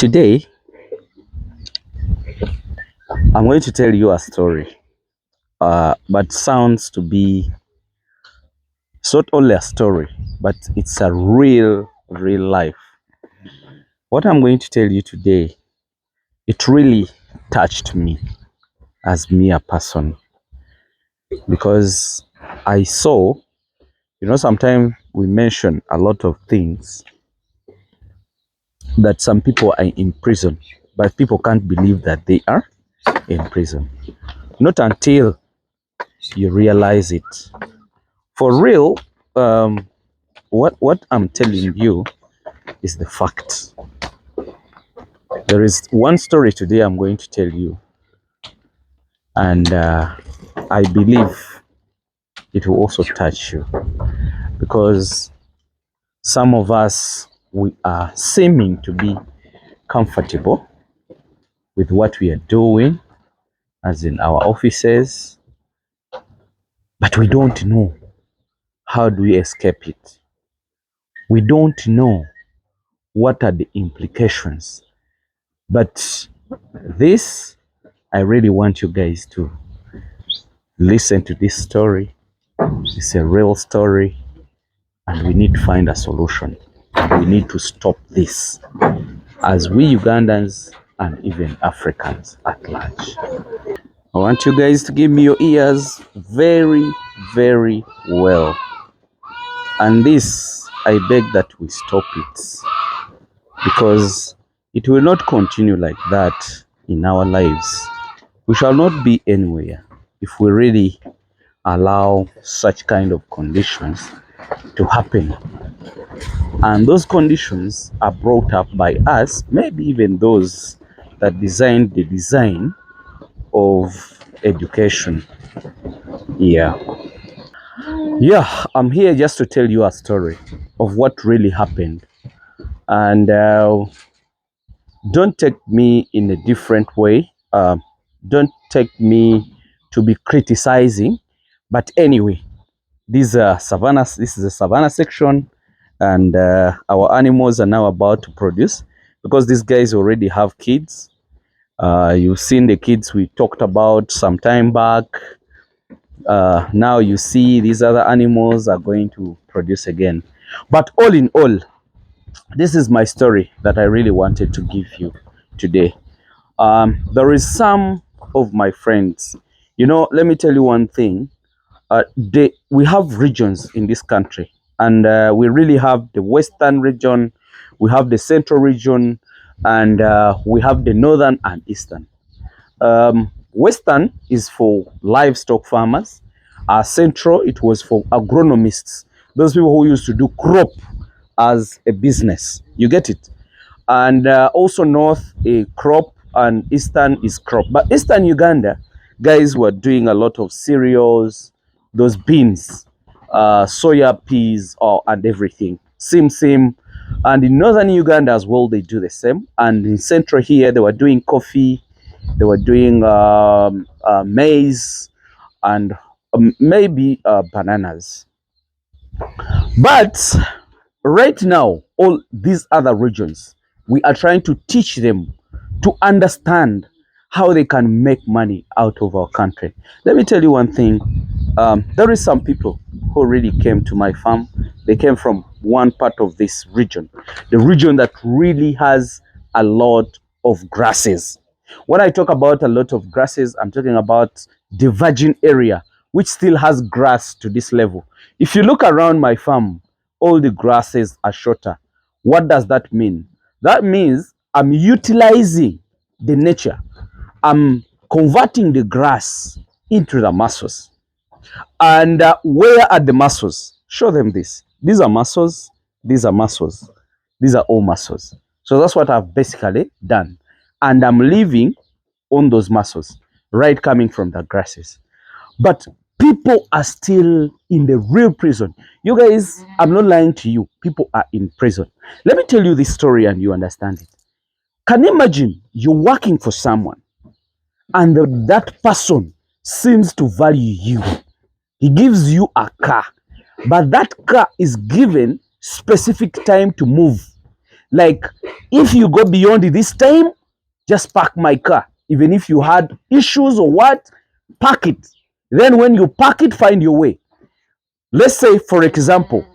Today, I'm going to tell you a story, but sounds to be it's not only a story, but it's a real life. What I'm going to tell you today, it really touched me as me a person because I saw, sometimes we mention a lot of things that some people are in prison, but people can't believe that they are in prison. Not until you realize it. For real, what I'm telling you is the fact. There is one story today I'm going to tell you, and I believe it will also touch you because some of us we are seeming to be comfortable with what we are doing, as in our offices, but we don't know how do we escape it. We don't know what are the implications. But this, I really want you guys to listen to this story. It's a real story, and we need to find a solution. We need to stop this as we Ugandans and even Africans at large. I want you guys to give me your ears very well. And this, I beg that we stop it because it will not continue like that in our lives. We shall not be anywhere if we really allow such kind of conditions to happen. And those conditions are brought up by us, maybe even those that designed the design of education. Yeah. Yeah, I'm here just to tell you a story of what really happened. And don't take me in a different way. Don't take me to be criticizing. But anyway, these are savannas. This is a savanna section, and our animals are now about to produce because these guys already have kids. You've seen the kids we talked about some time back. Now you see these other animals are going to produce again. But all in all, this is my story that I really wanted to give you today. There is some of my friends. Let me tell you one thing. We have regions in this country, and we really have the western region, we have the central region, and we have the northern and eastern. Western is for livestock farmers. Central, it was for agronomists, those people who used to do crop as a business. You get it? And also north, a crop, and eastern is crop. But eastern Uganda, guys were doing a lot of cereals, those beans, soya peas, and everything. Same. And in northern Uganda as well, they do the same. And in central here, they were doing coffee, they were doing maize, and maybe bananas. But right now, all these other regions, we are trying to teach them to understand how they can make money out of our country. Let me tell you one thing. There is some people who really came to my farm. They came from one part of this region, the region that really has a lot of grasses. When I talk about a lot of grasses, I'm talking about the virgin area, which still has grass to this level. If you look around my farm, all the grasses are shorter. What does that mean? That means I'm utilizing the nature. I'm converting the grass into the muscles. And where are the muscles? Show them this. These are muscles. These are muscles. These are all muscles. So that's what I've basically done. And I'm living on those muscles, right, coming from the grasses. But people are still in the real prison. You guys, I'm not lying to you. People are in prison. Let me tell you this story and you understand it. Can you imagine you're working for someone and that person seems to value you? He gives you a car, but that car is given specific time to move. Like if you go beyond this time, just park my car. Even if you had issues or what, park it. Then when you park it, find your way. Let's say, for example,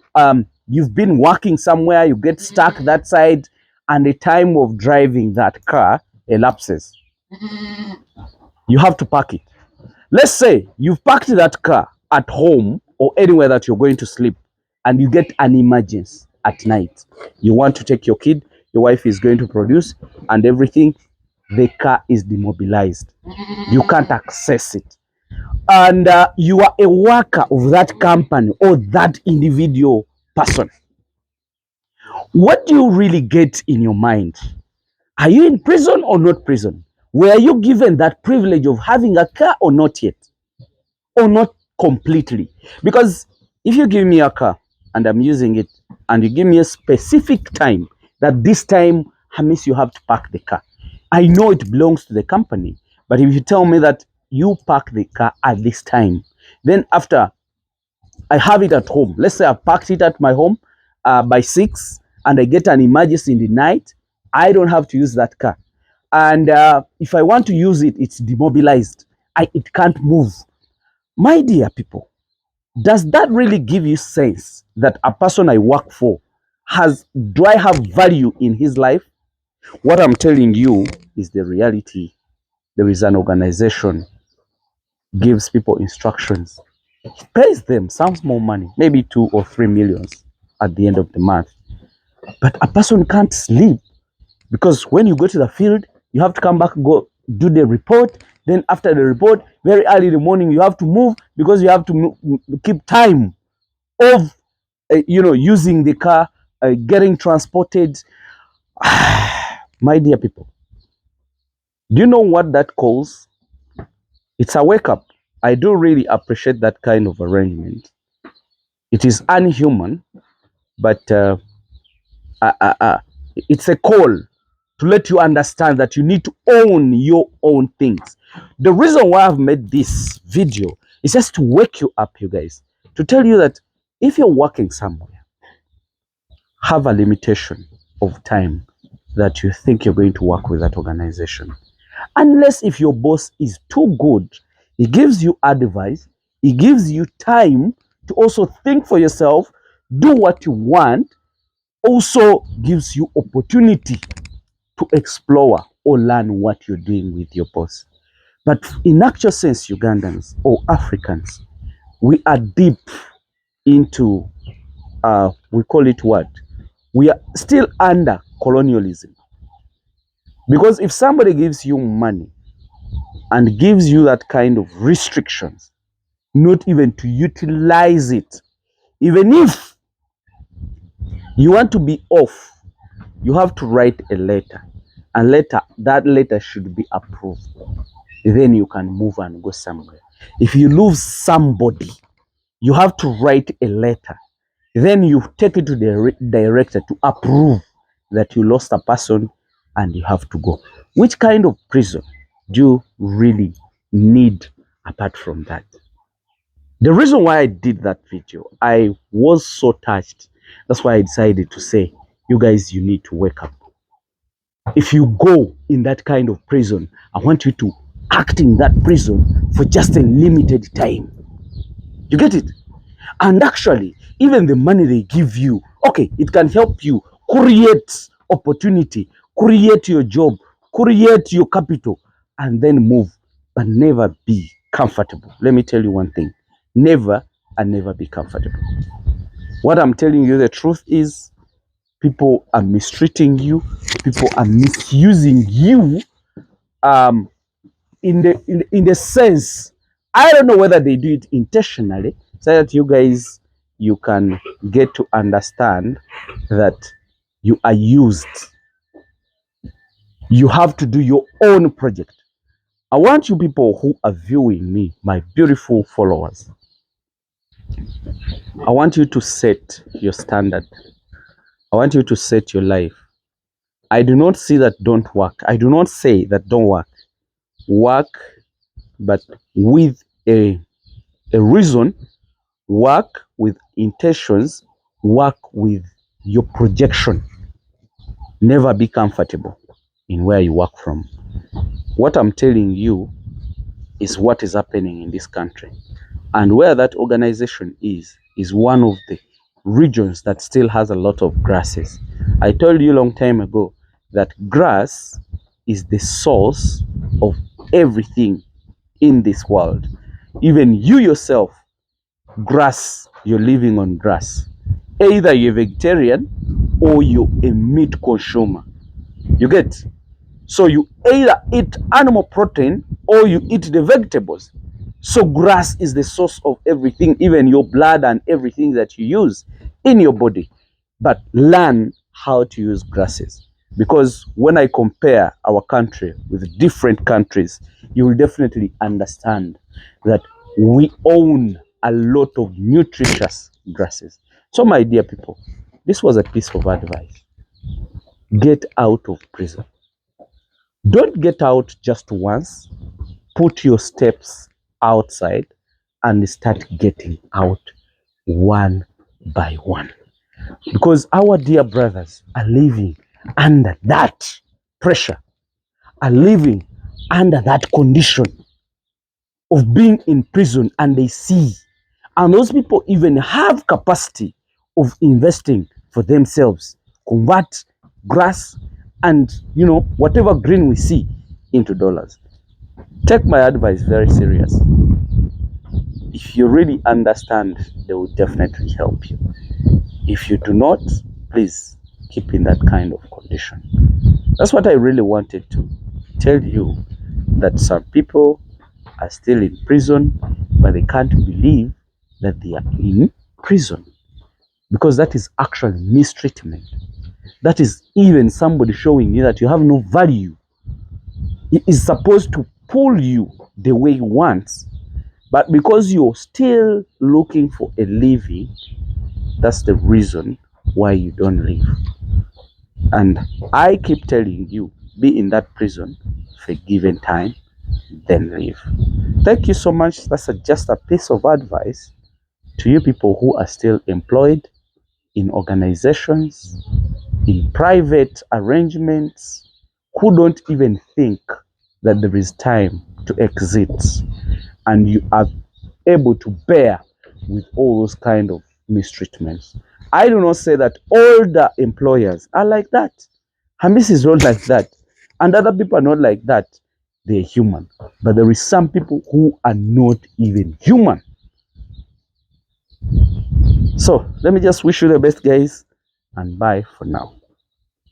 you've been working somewhere, you get stuck that side, and the time of driving that car elapses. You have to park it. Let's say you've parked that car at home or anywhere that you're going to sleep, and you get an emergency at night. You want to take your kid, your wife is going to produce, and everything. The car is demobilized. You can't access it. And you are a worker of that company or that individual person. What do you really get in your mind? Are you in prison or not prison? Were you given that privilege of having a car or not yet? Or not completely? Because if you give me a car and I'm using it, and you give me a specific time, that this time, Hamis, you have to park the car. I know it belongs to the company, but if you tell me that you park the car at this time, then after I have it at home, let's say I parked it at my home by 6, and I get an emergency in the night, I don't have to use that car. And if I want to use it, it's demobilized. It can't move. My dear people, does that really give you sense that a person I work for do I have value in his life? What I'm telling you is the reality. There is an organization, gives people instructions, pays them some small money, maybe 2 or 3 millions at the end of the month. But a person can't sleep, because when you go to the field, you have to come back, go do the report. Then after the report, very early in the morning, you have to move, because you have to keep time of using the car, getting transported. My dear people, do you know what that calls? It's a wake up. I do really appreciate that kind of arrangement. It is unhuman, but it's a call to let you understand that you need to own your own things. The reason why I've made this video is just to wake you up, you guys, to tell you that if you're working somewhere, have a limitation of time that you think you're going to work with that organization. Unless if your boss is too good, he gives you advice, he gives you time to also think for yourself, do what you want, also gives you opportunity to explore or learn what you're doing with your boss. But in actual sense, Ugandans or Africans, we are deep into, we call it what? We are still under colonialism. Because if somebody gives you money and gives you that kind of restrictions, not even to utilize it, even if you want to be off, you have to write a letter. And that letter should be approved. Then you can move and go somewhere. If you lose somebody, you have to write a letter. Then you take it to the director to approve that you lost a person and you have to go. Which kind of prison do you really need apart from that? The reason why I did that video, I was so touched. That's why I decided to say, you guys, you need to wake up. If you go in that kind of prison, I want you to act in that prison for just a limited time. You get it? And actually, even the money they give you, okay, it can help you create opportunity, create your job, create your capital, and then move, but never be comfortable. Let me tell you one thing. Never and never be comfortable. What I'm telling you, the truth is, people are mistreating you, people are misusing you, in the sense, I don't know whether they do it intentionally, so that you guys, you can get to understand that you are used. You have to do your own project. I want you people who are viewing me, my beautiful followers, I want you to set your standard. I want you to set your life. I do not say that don't work. I do not say that don't work. Work, but with a reason. Work with intentions. Work with your projection. Never be comfortable in where you work from. What I'm telling you is what is happening in this country. And where that organization is one of the regions that still has a lot of grasses. I told you a long time ago that grass is the source of everything in this world. Even you yourself, grass, you're living on grass. Either you're vegetarian or you're a meat consumer. You get? So you either eat animal protein or you eat the vegetables. So grass is the source of everything, even your blood and everything that you use in your body. But learn how to use grasses. Because when I compare our country with different countries, you will definitely understand that we own a lot of nutritious grasses. So my dear people, this was a piece of advice. Get out of prison. Don't get out just once. Put your steps outside and start getting out one by one. Because our dear brothers are living under that pressure, are living under that condition of being in prison, and they see. And those people even have capacity of investing for themselves, convert grass and whatever green we see into dollars. Take my advice very serious. If you really understand, they will definitely help you. If you do not, please keep in that kind of condition. That's what I really wanted to tell you, that some people are still in prison, but they can't believe that they are in prison, because that is actually mistreatment. That is even somebody showing you that you have no value. He is supposed to pull you the way he wants, but because you're still looking for a living, that's the reason why you don't leave. And I keep telling you, be in that prison for a given time, then leave. Thank you so much. That's just a piece of advice to you people who are still employed in organizations, in private arrangements, who don't even think that there is time to exit, and you are able to bear with all those kind of mistreatments. I do not say that all the employers are like that. Hamiisi is not like that, and other people are not like that. They're human, but there is some people who are not even human. So let me just wish you the best, guys, and bye for now.